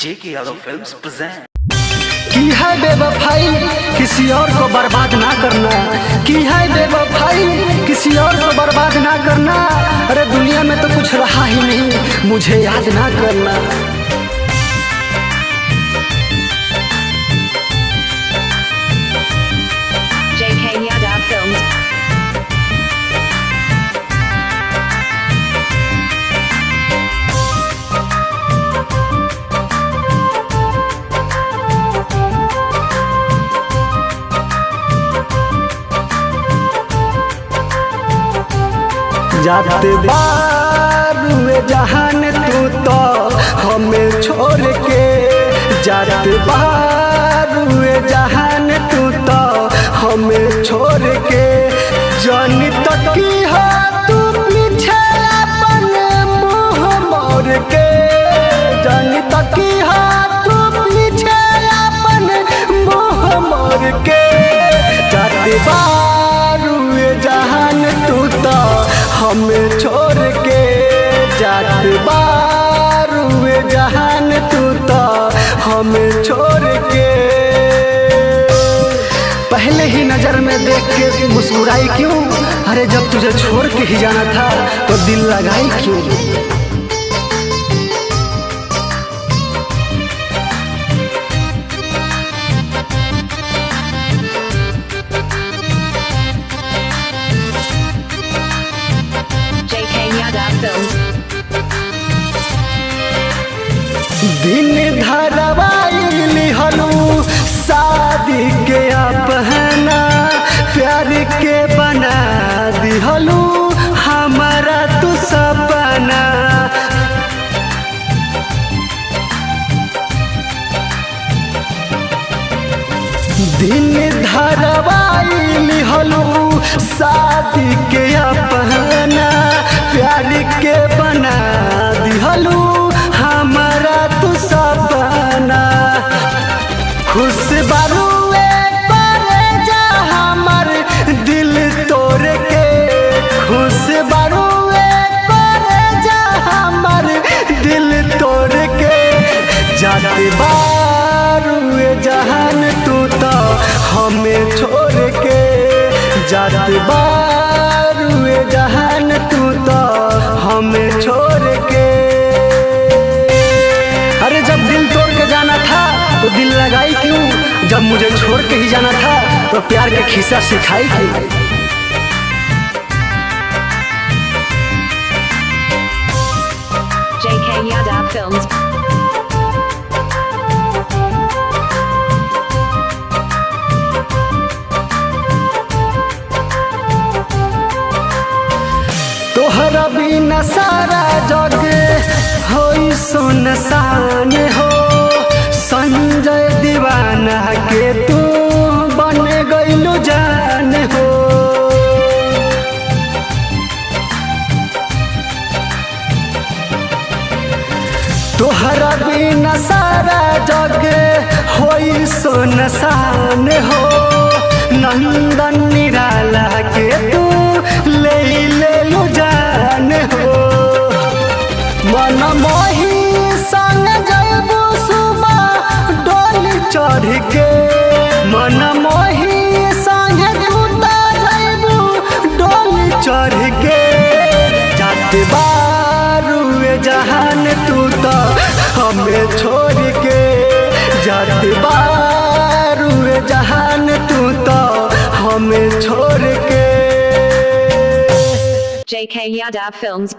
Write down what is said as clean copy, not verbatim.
जेके Yadav films present. की है बेवफाई किसी और को बर्बाद ना करना, की है बेवफाई किसी और को बर्बाद ना करना। अरे दुनिया में तो कुछ रहा ही नहीं, मुझे याद ना करना। JK Yadav Films। जाते बार हुए जहान तू तो हमें छोड़ के, जाते बार हुए जहान तू तो हमें छोड़ के। जानी तक की है तू पीछे अपन मुँह मोड़ के, जानी तक की है तू पीछे अपन मुँह मोड़ के। जाते बार हुए जहान तू तो हमें छोड़ के, जात बार हुए जहान तू तो हमें छोड़ के। पहले ही नजर में देख के मुस्कुराई क्यों, अरे जब तुझे छोड़ के ही जाना था तो दिल लगाई क्यों। दिन धरवाई लिहलू शादी के अपना, प्यार के बना दिहलू हमारा तू सपना। दिन धरवाई लिहलू शादी के अपना, प्यार के बना दिहलू हमारा तू सपना। खुश बारुए करे जा हमर दिल तोड़ के, खुश बारुए करे जा हमर दिल तोड़ के। जाते बारुए जहान तू तो हमें छोड़ के, जाते बारुए जहान तू तो हमें छोड़ के। अरे जब दिल तोड़ के जाना था तो दिल लगाई क्यों, जब मुझे छोड़ के ही जाना था तो प्यार के खिस्सा सिखाई क्यों। JK Yadav Films। तोहरा बिना सारा जग होई सुनसान हो, संजय दीवाना के तू बन गइलू जान हो। तोहरा बिना सारा जग होई सुनसान हो, नंदन निराला के तू ले लू जान हो। मन मोही संग जयबू सुबह डोली चढ़ के, मन मोही संग जूता जयबू डोली चढ़ के। जाते बार हुए जहान तू तो हमें छोड़ के, जाते बार हुए जहान तू तो हमें छोड़ के। JK Yadav Films।